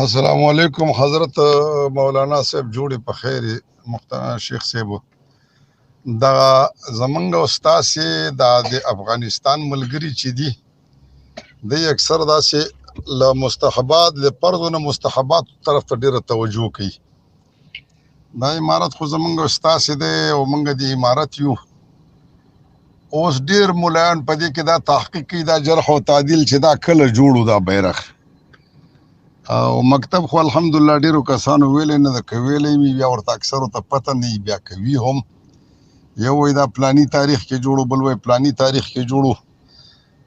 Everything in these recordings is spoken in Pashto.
السلام علیکم حضرت مولانا صاحب جوړې په خیر محترم شیخ صاحب دا زمونږ استاد سي د افغانستان ملګری چې دي د اکثر داسې له مستحبات له پردونه مستحبات طرف ته ډیره توجه کوي. دا امارت خو زمونږ استاد سي دی او مونږ د امارت یو اوس ډیر مولایان په دې کې دا تحقیق کوي دا جرح او تعدیل چې دا کله جوړو دا بیرغ او مکتب خو الحمدلله ډیرو کسانو ویلې نه ده که ویلې مې بیا ورته اکثرو ته پته نه وي بیا کوي هم یو وایي دا پلاني تاریخ کې جوړو بل وایي پلاني تاریخ کې جوړو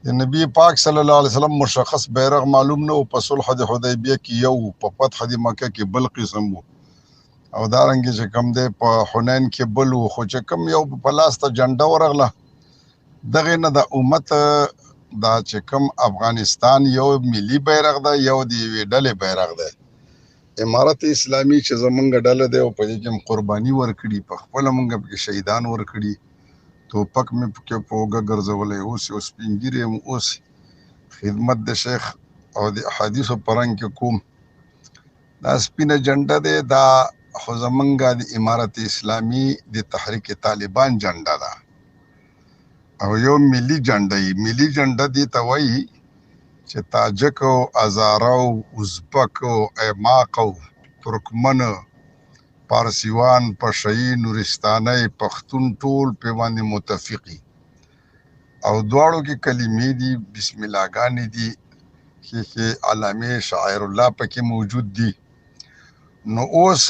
د نبی پاک صلی الله علیه وسلم مشخص بیرغ معلوم نه و په صلح د حدیبیه کې یو په فتح د مکه کې بل قسم و او دارنګې چې کم دی په حنین کې بل و خو چې کم یو په لاس ته جنډه ورغله دغې نه د امت دا چې کوم افغانستان یو ملي بیرغ ده یو د یوې ډلې بیرغ ده امارت اسلامي چې زمونږ ډله دی او په دې کې هم قرباني ورکړي په خپله مونږ پکې شهیدان ورکړي توپک مې پکې په اوږه ګرځولی اوس یو سپین ږیری یم اوس خدمت د شیخ او د احادیثو په رنګ کې کوم دا سپینه جنډه دی دا خو زمونږ د امارت اسلامي د تحریک طالبان جنډه ده او یو ملي جنډه ملي جنډه دې ته وایي چې تاجک او هزاره او ازبک او ایماق او ترکمن پارسیوان پشهیي نورستاني پښتون ټول پې باندې متفقي او دواړو کې کلمې دي بسم الله ګانې دي ښې علامې شاعر الله پکې موجود دي. نو اوس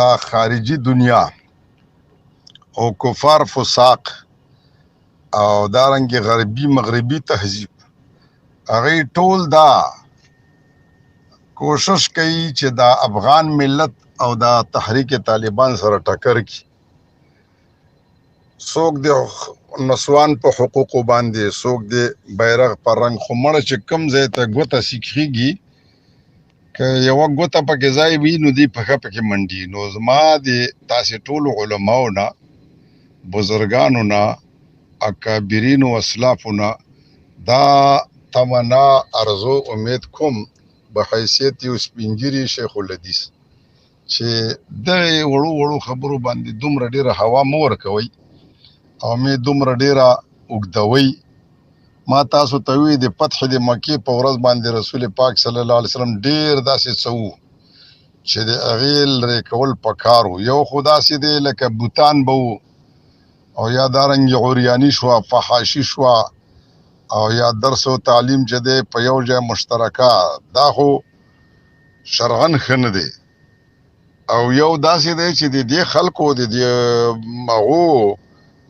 دا خارجي دنیا او کفار فساق او دارنګې غربي مغربي تهذیب هغوی ټول دا کوشش کوي چې دا افغان ملت او دا تحریک طالبان سره ټکر کړي. څوک د نسوان په حقوقو باندې څوک د بیرغ په رنګ خو مړه چې کوم ځای ته ګوته سیخېږي که یوه ګوته پکې ځای وي نو دوی پښه پکې منډي. نو زما د تاسې ټولو علماو نه بزرګانو نه اکابرینو اسلافو نه دا تمنا ارزو امید کوم به حیثیت یو سپین ږیري شیخ الحدیث چې دغې وړو وړو خبرو باندې دومره ډیره هوا مه ورکوئ او مې دومره ډیره اوږدوئ. ما تاسو ته وی د فتح د مکې په ورځ باندې رسول پاک صلی الله علیه وسلم ډیر داسې څه وو چې د هغې لرې کول پکار وو. یو خو داسې دی لکه بوتان به وو او یا دارنګې عریاني شوه فحاشي شوه او یا درس و تعلیم چې دی په یو ځای مشترکه دا خو شرعن ښه نه دی. او یو داسې دی چې د دې خلکو د دې هغو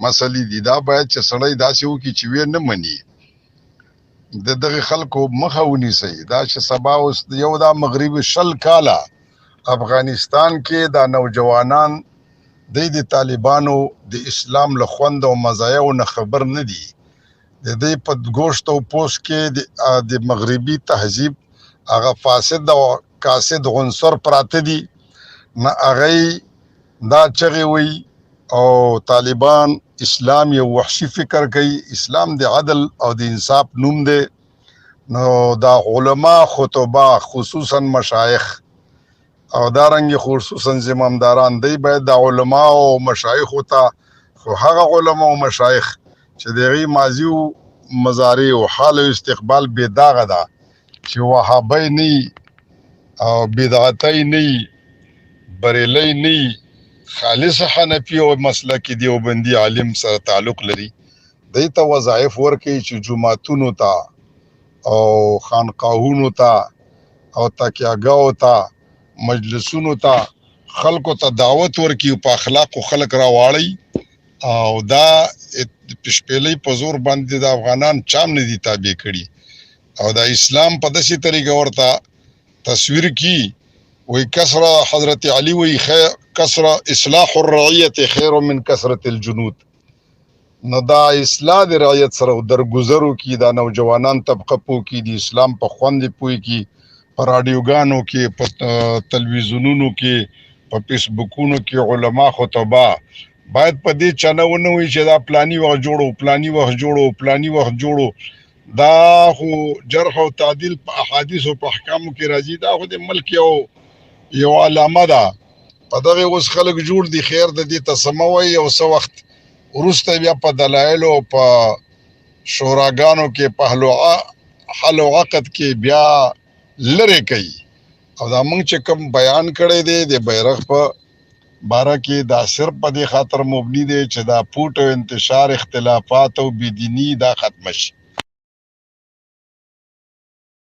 مسلې دي دا باید چې سړی داسې وکړي چې ویې نه مني د دغې خلکو مخه ونیسئ. دا چې سبا اوس یو دا مغربي 20 کاله افغانستان کې دا نوجوانان د طالبانو د اسلام له خوند او مزایاو نه خبر نه دي. د دې په ګوشت او پوست کې د مغربي تهذیب هغه فاسد او کاسد عنصر پراته دي نه هغوی دا چغې وی او طالبان اسلام یو وحشي فکر کوي اسلام د عدل او د انصاف نوم دی. نو دا علما خطبه خصوصا مشایخ او دارنګې خصوصا زمامداران دی باید د علما او مشایخو ته خو هغه علما او مشایخ چې د هغې ماضي او مضارع او حال او استقبال بې داغه ده چې وهابی نه او بدعتی نه بریلی نه خالص حنفي او مسلکي دیوبندي عالم سره تعلق لري دی ته وظایف ورکوي چې جوماتونو ته او خانقاهونو ته او تکیهګاو ته مجلسونو ته خلکو ته دعوت ورکړي په اخلاقو خلک راواړئ او دا پشپیلۍ په زور باندې د افغانان چام نه دي تابع کړي او د اسلام په داسې طریقه ورته تصویر کی وی کسره حضرت علی وی کسره اصلاح الرعیت خیر من کثرت الجنود. نو دا اصلاح د رعیت سره درګذرو کی دا نوجوانان طبقه پو کی د اسلام په خوند پوي کی په راډیوګانو کې په تلویزیونونو کې په فیسبوکونو کې علما خطبه باید په دې چانه ونه وي چې دا پلاني وخت جوړو پلاني وخت جوړو پلاني وخت جوړو دا خو جرح او تعدیل په احادیث او په احکامو کې راځي. دا خو د ملک یو علامه ده. په دغه اوس خلک جوړ دي، خیر د دې تسمه وایي، او څه وخت وروسته بیا په دلایلو او په شوراګانو کې په حل او عقد کې بیا لرې کوي. او دا موږ چې کوم بیان کړی دی د بیرغ په باره کې، دا صرف په دې خاطر مبني دی چې دا پوټ او انتشار اختلافات او بېدیني دا ختمه شي.